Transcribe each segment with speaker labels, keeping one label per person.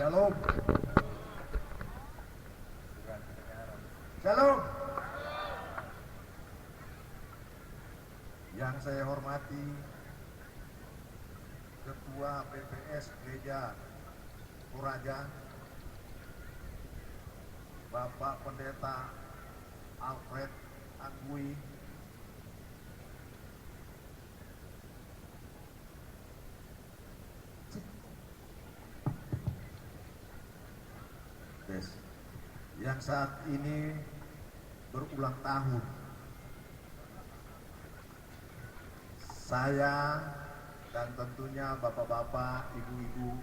Speaker 1: Shalom. Shalom. Yang saya hormati Ketua PPS Gereja Toraja, Bapak Pendeta Alfred Angui, yang saat ini berulang tahun. Saya dan tentunya bapak-bapak, ibu-ibu,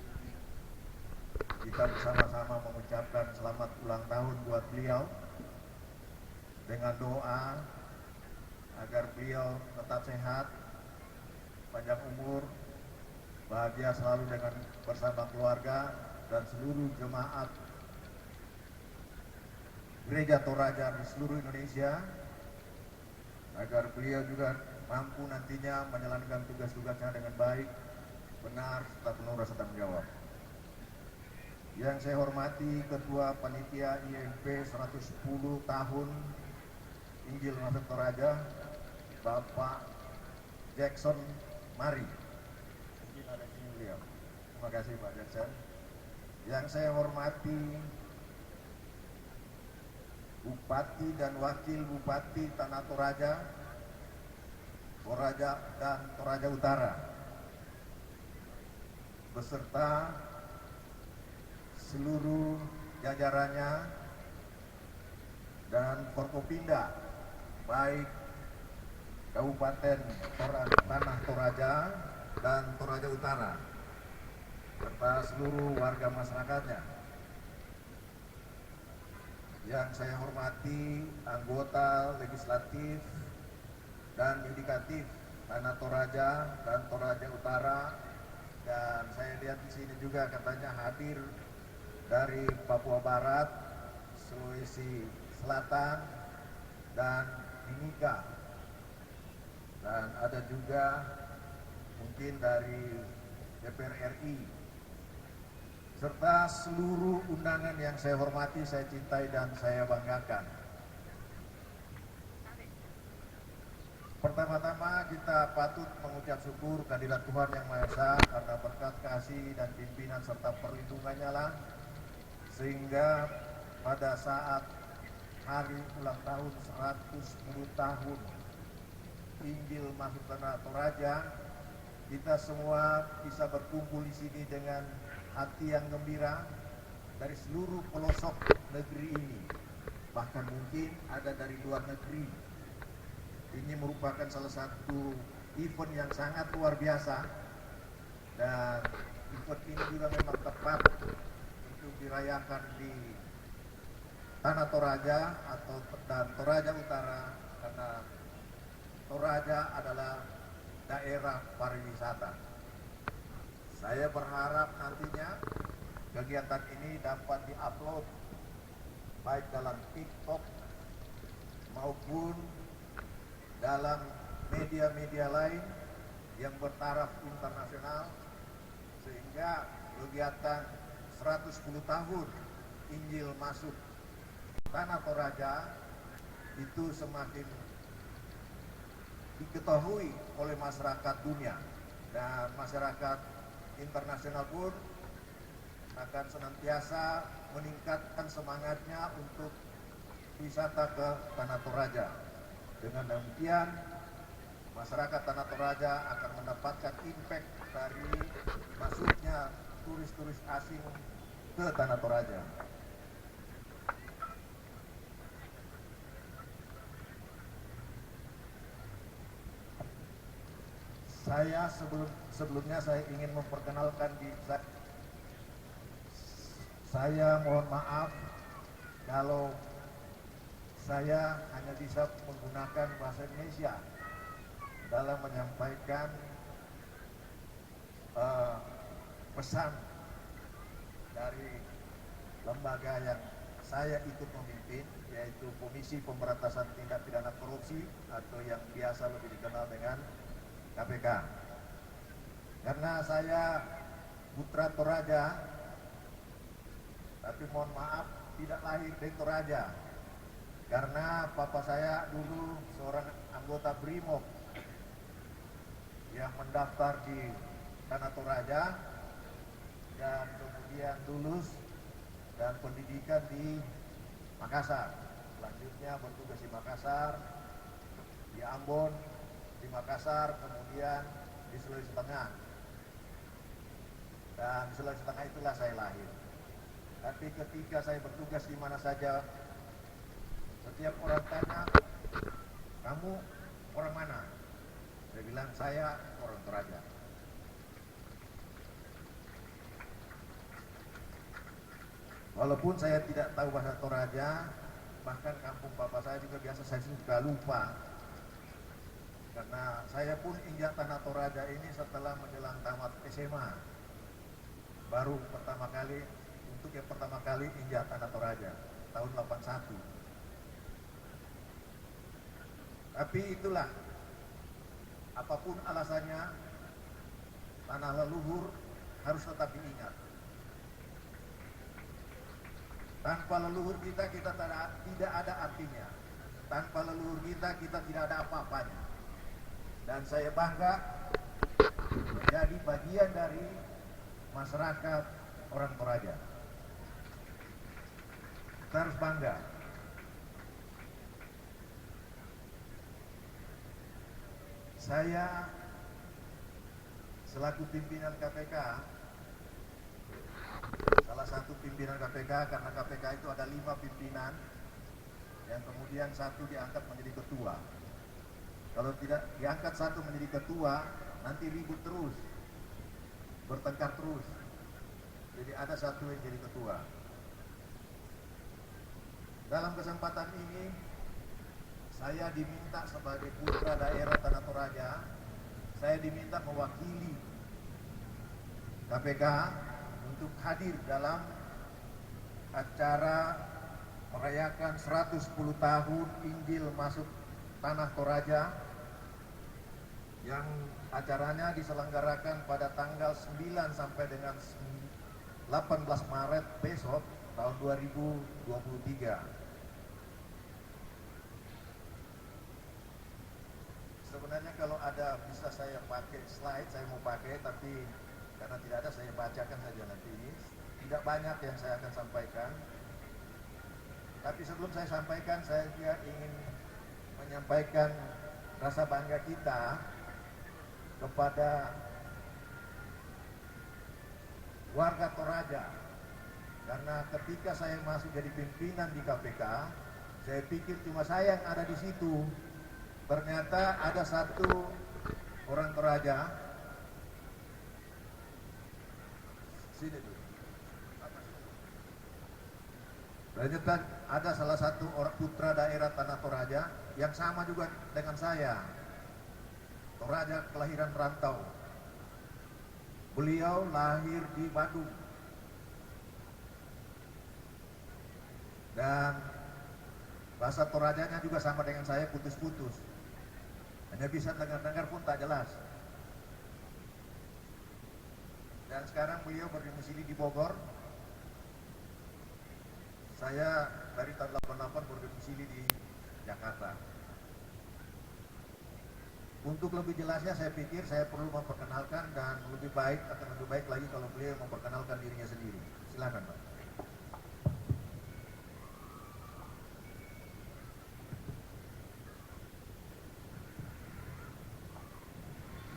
Speaker 1: kita bersama-sama mengucapkan selamat ulang tahun buat beliau dengan doa agar beliau tetap sehat, panjang umur, bahagia selalu dengan bersama keluarga dan seluruh jemaat Gereja Toraja di seluruh Indonesia, agar beliau juga mampu nantinya menjalankan tugas-tugasnya dengan baik, benar, serta penuh rasa tanggung jawab. Yang saya hormati Ketua Panitia IMP 110 tahun Injil Masuk Toraja, Bapak Jackson Mari. Mungkin ada di sini beliau. Terima kasih Pak Jackson. Yang saya hormati Bupati dan Wakil Bupati Tanah Toraja, Toraja dan Toraja Utara, beserta seluruh jajarannya dan Forkopimda, baik Kabupaten Tanah Toraja dan Toraja Utara, serta seluruh warga masyarakatnya. Yang saya hormati anggota legislatif dan yudikatif Tanah Toraja dan Toraja Utara, dan saya lihat di sini juga katanya hadir dari Papua Barat, Sulawesi Selatan, dan Mimika, dan ada juga mungkin dari DPR RI, serta seluruh undangan yang saya hormati, saya cintai, dan saya banggakan. Pertama-tama kita patut mengucap syukur kehadirat Tuhan Yang Maha Esa karena berkat kasih dan pimpinan serta perlindungannya lah, sehingga pada saat hari ulang tahun 110 tahun Injil Masuk Tanah Toraja, kita semua bisa berkumpul di sini dengan hati yang gembira dari seluruh pelosok negeri ini, bahkan mungkin ada dari luar negeri. Ini merupakan salah satu event yang sangat luar biasa, dan event ini juga memang tepat untuk dirayakan di Tanah Toraja dan Toraja Utara, karena Toraja adalah daerah pariwisata. Saya berharap nantinya kegiatan ini dapat diupload baik dalam TikTok maupun dalam media-media lain yang bertaraf internasional, sehingga kegiatan 110 tahun Injil Masuk Tanah Toraja itu semakin diketahui oleh masyarakat dunia, dan masyarakat internasional pun akan senantiasa meningkatkan semangatnya untuk wisata ke Tanah Toraja. Dengan demikian, masyarakat Tanah Toraja akan mendapatkan impact dari masuknya turis-turis asing ke Tanah Toraja. Sebelumnya saya ingin memperkenalkan diri saya. Mohon maaf kalau saya hanya bisa menggunakan bahasa Indonesia dalam menyampaikan pesan dari lembaga yang saya ikut memimpin, yaitu Komisi Pemberantasan Tindak Pidana Korupsi atau yang biasa lebih dikenal dengan KPK. Karena saya putra Toraja, tapi mohon maaf tidak lahir di Toraja. Karena papa saya dulu seorang anggota BRIMOB yang mendaftar di Tanah Toraja dan kemudian lulus dan pendidikan di Makassar. Selanjutnya bertugas di Makassar, di Ambon, di Makassar, kemudian di Sulawesi Tengah. Dan di Sulawesi Tengah itulah saya lahir. Tapi ketika saya bertugas di mana saja, setiap orang tanya, kamu orang mana? Saya bilang, saya orang Toraja. Walaupun saya tidak tahu bahasa Toraja, bahkan kampung bapak saya juga biasa saya suka lupa. Karena saya pun injak tanah Toraja ini setelah menjelang tamat SMA. Baru pertama kali, untuk yang pertama kali injak tanah Toraja, tahun 81. Tapi itulah, apapun alasannya, tanah leluhur harus tetap diingat. Tanpa leluhur kita tidak ada artinya. Tanpa leluhur kita tidak ada apa-apanya. Dan saya bangga menjadi bagian dari masyarakat orang Toraja. Kita harus bangga. Saya selaku pimpinan KPK, salah satu pimpinan KPK, karena KPK itu ada 5 pimpinan yang kemudian satu diangkat menjadi ketua. Kalau tidak diangkat satu menjadi ketua, nanti ribut terus, bertengkar terus. Jadi ada satu yang jadi ketua. Dalam kesempatan ini, saya diminta sebagai putra daerah Tanah Toraja, saya diminta mewakili KPK untuk hadir dalam acara merayakan 110 tahun Injil masuk Tanah Toraja yang acaranya diselenggarakan pada tanggal 9 sampai dengan 18 Maret besok tahun 2023. Sebenarnya kalau ada bisa saya pakai slide, saya mau pakai, tapi karena tidak ada saya bacakan saja nanti. Tidak banyak yang saya akan sampaikan. Tapi sebelum saya sampaikan, saya juga ingin menyampaikan rasa bangga kita kepada warga Toraja. Karena ketika saya masuk jadi pimpinan di KPK, saya pikir cuma saya yang ada di situ. Ternyata ada satu orang Toraja. Sini dulu. Ternyata ada salah satu orang putra daerah Tanah Toraja yang sama juga dengan saya. Toraja kelahiran rantau. Beliau lahir di Bandung. Dan bahasa Torajanya juga sama dengan saya, putus-putus. Hanya bisa dengar-dengar pun tak jelas. Dan sekarang beliau berdomisili di Bogor. Saya dari tahun 88 berdomisili di Jakarta. Untuk lebih jelasnya saya pikir saya perlu memperkenalkan, dan akan lebih baik lagi kalau beliau memperkenalkan dirinya sendiri. Silakan, Pak.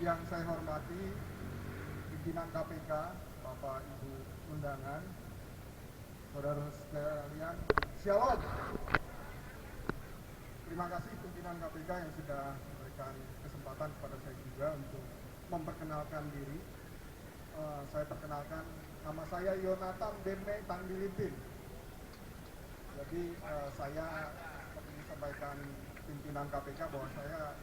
Speaker 2: Yang saya hormati pimpinan KPK, Bapak Ibu undangan, saudara sekalian, Shalom. Terima kasih pimpinan KPK yang sudah memberikan kesempatan kepada saya juga untuk memperkenalkan diri. Saya perkenalkan, nama saya Yonatan Deme Tangdilitin. Jadi saya seperti disampaikan pimpinan KPK bahwa saya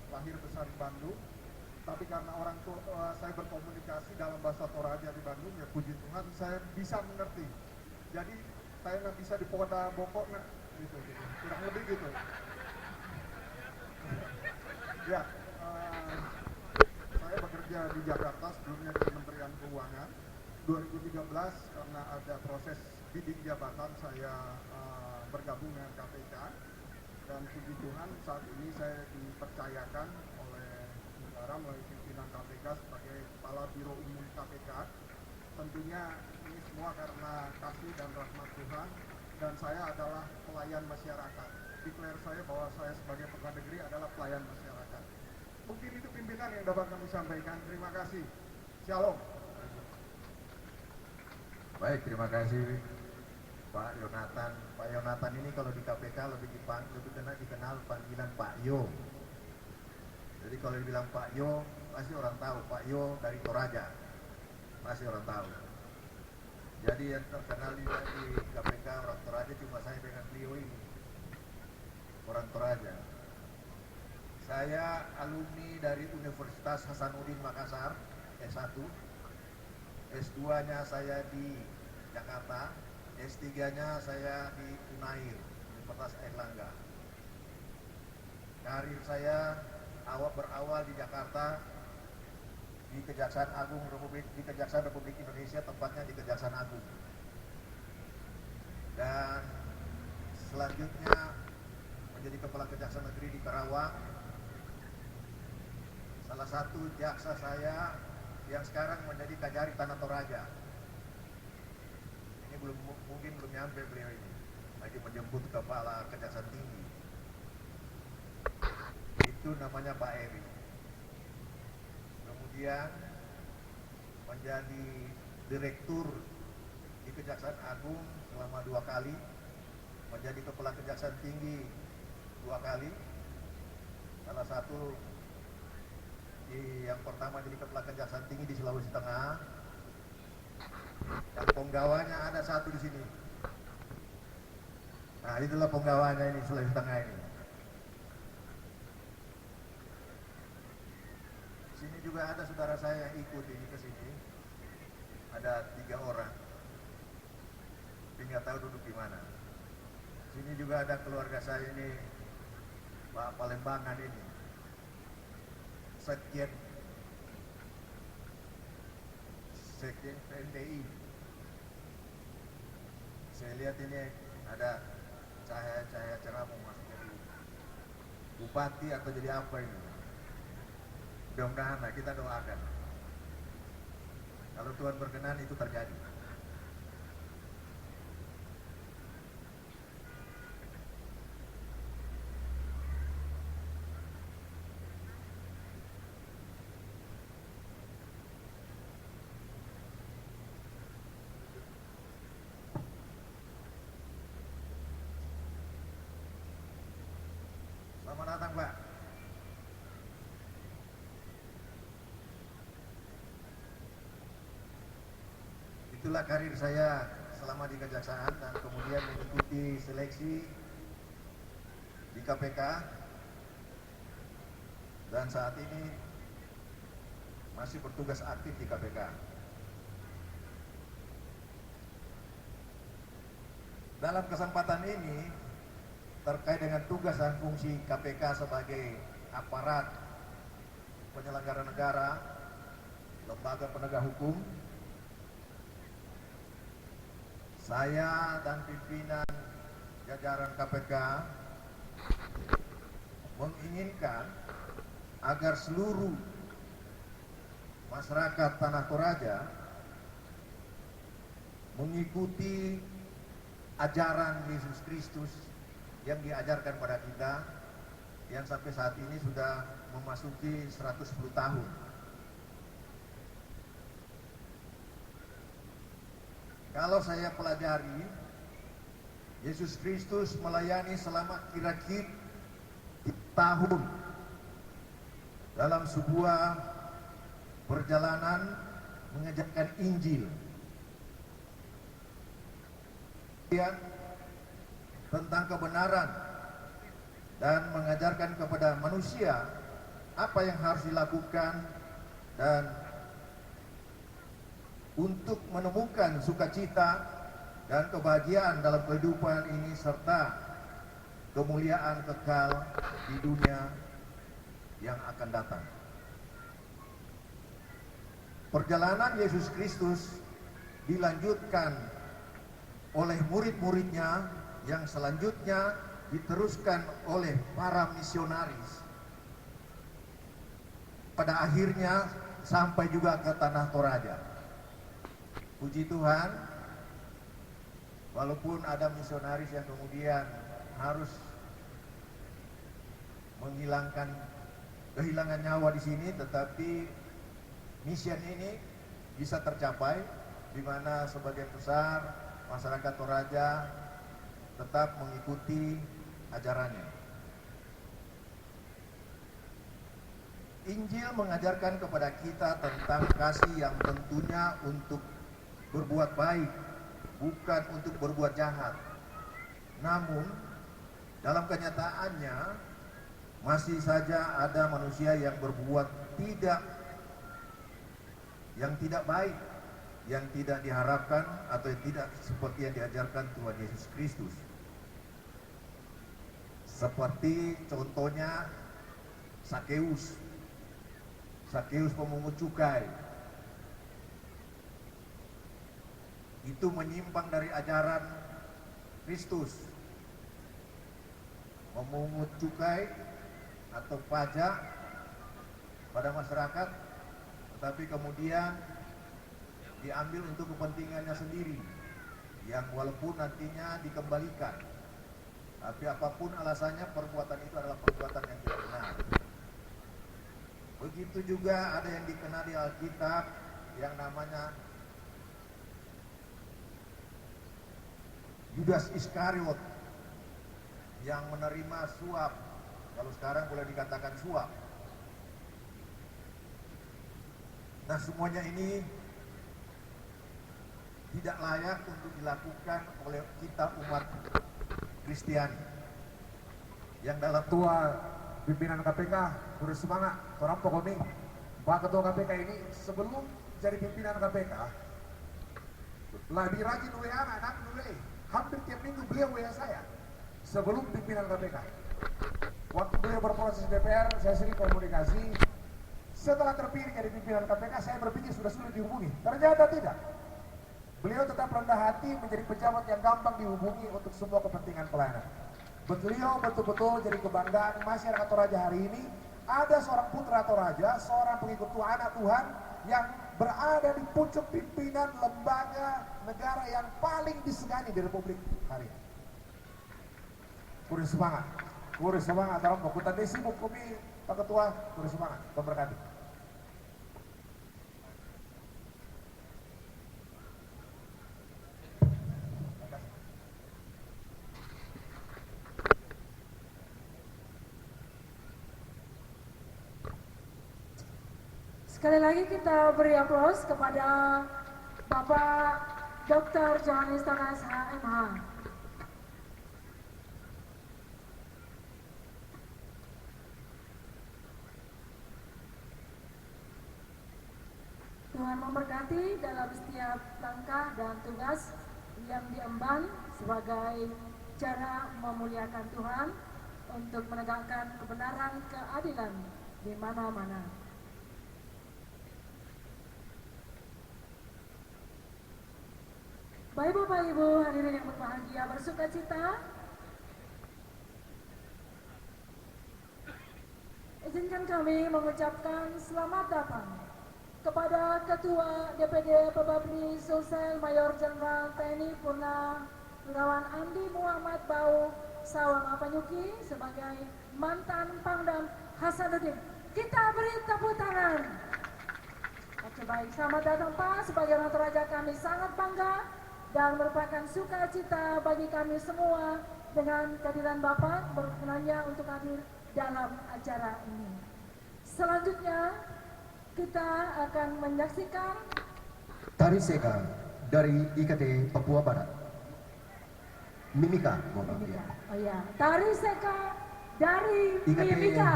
Speaker 2: lahir besar di Bandung, tapi karena orang tua saya berkomunikasi dalam bahasa Toraja di Bandung, ya puji Tuhan saya bisa mengerti. Jadi saya nggak bisa di Poda Bokok gitu, kurang lebih gitu. Ya, saya bekerja di Jakarta, sebelumnya di Kementerian Keuangan, 2013 karena ada proses bidding jabatan saya bergabung dengan KPK, dan puji Tuhan saat ini saya dipercayakan oleh negara melalui pimpinan KPK sebagai Kepala Biro Umum KPK. Tentunya ini semua karena kasih dan rahmat Tuhan, dan saya adalah pelayan masyarakat. Declare saya bahwa saya sebagai pegawai negeri adalah pelayan masyarakat. Mungkin itu pimpinan yang dapat kami sampaikan. Terima kasih. Shalom.
Speaker 1: Baik, terima kasih Pak Yonatan. Pak Yonatan ini kalau di KPK lebih dikenal panggilan Pak Yo. Jadi kalau dibilang Pak Yo, pasti orang tahu Pak Yo dari Toraja. Pasti orang tahu. Jadi yang terkenal di KPK orang Toraja cuma saya dengan beliau ini. Orang Toraja. Saya alumni dari Universitas Hasanuddin Makassar, S1. S2-nya saya di Jakarta, S3-nya saya di Unair, Universitas Airlangga. Karir saya berawal di Jakarta, di Kejaksaan Republik Indonesia, tempatnya di Kejaksaan Agung. Dan selanjutnya menjadi Kepala Kejaksaan Negeri di Karawang. Salah satu jaksa saya yang sekarang menjadi Kajari Tanah Toraja. Ini mungkin belum nyampe beliau ini, lagi menjemput Kepala Kejaksaan Tinggi. Itu namanya Pak Eri. Kemudian menjadi Direktur di Kejaksaan Agung selama 2 kali, menjadi Kepala Kejaksaan Tinggi 2 kali. Salah satu yang pertama jadi Kepala Kejaksaan Tinggi di Sulawesi Tengah. Dan penggawanya ada satu di sini. Nah, itulah penggawanya ini Sulawesi Tengah ini. Sini juga ada saudara saya yang ikut ini ke sini. Ada 3 orang. Tapi nggak tahu duduk di mana. Sini juga ada keluarga saya ini, Pak Palembangan ini. Sekjen PNDI. Saya lihat ini ada cahaya cerah mau masuk jadi bupati atau jadi apa ini. Mudah-mudahan kita doakan. Kalau Tuhan berkenan itu terjadi. Selamat datang, Pak. Itulah karir saya selama di Kejaksaan dan kemudian mengikuti seleksi di KPK, dan saat ini masih bertugas aktif di KPK. Dalam kesempatan ini terkait dengan tugas dan fungsi KPK sebagai aparat penyelenggara negara, lembaga penegak hukum, saya dan pimpinan jajaran KPK menginginkan agar seluruh masyarakat Tanah Toraja mengikuti ajaran Yesus Kristus yang diajarkan pada kita, yang sampai saat ini sudah memasuki 110 tahun. Kalau saya pelajari, Yesus Kristus melayani selama kira-kira 3 tahun dalam sebuah perjalanan mengajarkan Injil. Tentang kebenaran dan mengajarkan kepada manusia apa yang harus dilakukan dan untuk menemukan sukacita dan kebahagiaan dalam kehidupan ini serta kemuliaan kekal di dunia yang akan datang. Perjalanan Yesus Kristus dilanjutkan oleh murid-muridnya, yang selanjutnya diteruskan oleh para misionaris. Pada akhirnya sampai juga ke Tanah Toraja. Puji Tuhan, walaupun ada misionaris yang kemudian harus kehilangan nyawa di sini, tetapi misi ini bisa tercapai, di mana sebagian besar masyarakat Toraja tetap mengikuti ajarannya. Injil mengajarkan kepada kita tentang kasih yang tentunya untuk berbuat baik, bukan untuk berbuat jahat. Namun, dalam kenyataannya masih saja ada manusia yang berbuat yang tidak baik, yang tidak diharapkan atau yang tidak seperti yang diajarkan Tuhan Yesus Kristus. Seperti contohnya Sakeus pemungut cukai. Itu menyimpang dari ajaran Kristus. Memungut cukai atau pajak pada masyarakat, tetapi kemudian diambil untuk kepentingannya sendiri, yang walaupun nantinya dikembalikan, tapi apapun alasannya, perbuatan itu adalah perbuatan yang tidak benar. Begitu juga ada yang dikenal di Alkitab yang namanya Yudas Iskariot, yang menerima suap, kalau sekarang boleh dikatakan suap. Nah, semuanya ini tidak layak untuk dilakukan oleh kita umat Kristiani. Yang dalam
Speaker 3: Ketua pimpinan KPK bersemangat, orang pokoknya Pak Ketua KPK ini sebelum jadi pimpinan KPK lebih rajin WA anak nulis. Hampir tiap minggu beliau WA saya sebelum pimpinan KPK. Waktu beliau berproses DPR, saya sering komunikasi. Setelah terpilih jadi pimpinan KPK, saya berpikir sudah sulit dihubungi. Ternyata tidak. Beliau tetap rendah hati, menjadi pejabat yang gampang dihubungi untuk semua kepentingan pelayanan. Beliau betul-betul jadi kebanggaan masyarakat Toraja hari ini. Ada seorang putra Toraja, seorang pengikut Tuhan, anak Tuhan, yang berada di pucuk pimpinan lembaga negara yang paling disegani di Republik hari ini. Kurang semangat dalam bakutan desi bukumi Pak Ketua, kurang semangat, memberkati.
Speaker 4: Sekali lagi kita beri aplaus kepada Bapak Dr. Johannes Thomas HMH. Tuhan memberkati dalam setiap langkah dan tugas yang diemban sebagai cara memuliakan Tuhan untuk menegakkan kebenaran, keadilan di mana-mana. Bapak Ibu hadirin yang berbahagia, bersuka cita, izinkan kami mengucapkan selamat datang kepada Ketua DPD Bababri Sulsel Mayor Jenderal TNI Purnawirawan Andi Muhammad Bau Sawang Apanyuki sebagai mantan Pangdam Hasanuddin. Kita beri tepuk tangan. Oke, baik, selamat datang Pak. Sebagai orang Toraja kami sangat bangga dan merupakan sukacita bagi kami semua dengan kehadiran Bapak berkenannya untuk hadir dalam acara ini. Selanjutnya kita akan menyaksikan
Speaker 5: Tari Seka dari IKT Papua Barat. Mimika, mohon maaf ya.
Speaker 4: Oh ya, Tari Seka dari
Speaker 5: IKT
Speaker 4: Mimika.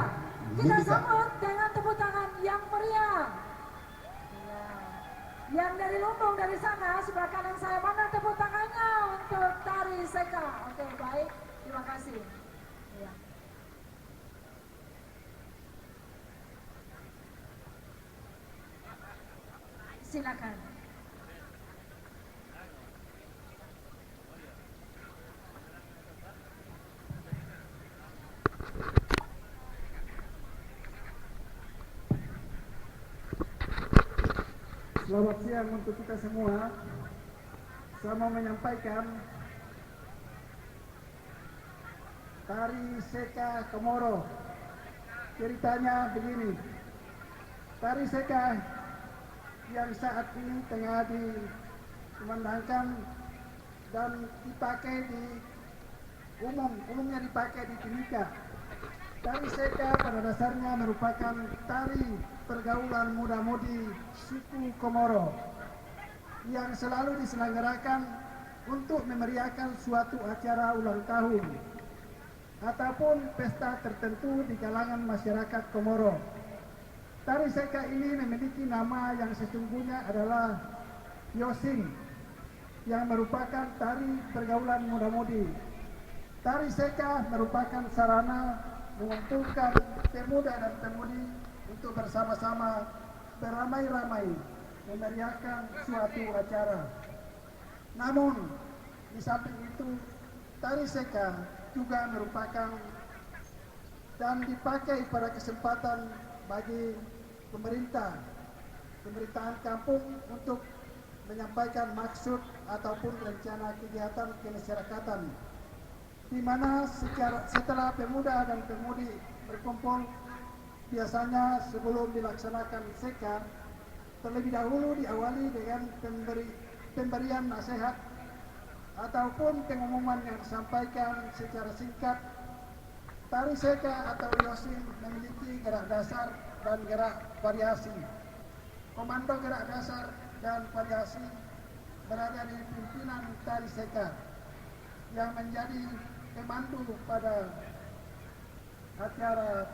Speaker 4: Kita
Speaker 5: Mimika.
Speaker 4: sambut dengan tepuk tangan yang meriah. Ya. Yang dari Lumbung dari sana, sebelah kanan saya, mana tepuk tangannya untuk Tari Seka. Oke, baik, terima kasih. Ya. Silakan.
Speaker 2: Selamat siang untuk kita semua. Saya mau menyampaikan tari Seka Komoro. Ceritanya begini. Tari Seka yang saat ini tengah dikumandangkan dan dipakai di umumnya dipakai di Timika. Tari Seka pada dasarnya merupakan tari pergaulan muda-mudi suku Komoro yang selalu diselenggarakan untuk memeriahkan suatu acara ulang tahun ataupun pesta tertentu di kalangan masyarakat Komoro. Tari Seka ini memiliki nama yang sesungguhnya adalah Yosin, yang merupakan tari pergaulan muda-mudi. Tari Seka merupakan sarana mengumpulkan pemuda dan pemudi untuk bersama-sama beramai-ramai memeriahkan suatu acara. Namun, di samping itu, tari Seka juga merupakan dan dipakai pada kesempatan bagi pemerintahan kampung untuk menyampaikan maksud ataupun rencana kegiatan kemasyarakatan, di mana setelah pemuda dan pemudi berkumpul, biasanya sebelum dilaksanakan Seka, terlebih dahulu diawali dengan pemberian nasihat ataupun pengumuman yang disampaikan secara singkat. Tari Seka atau Yosin memiliki gerak dasar dan gerak variasi. Komando gerak dasar dan variasi berada di pimpinan Tari Seka yang menjadi pemandu pada acara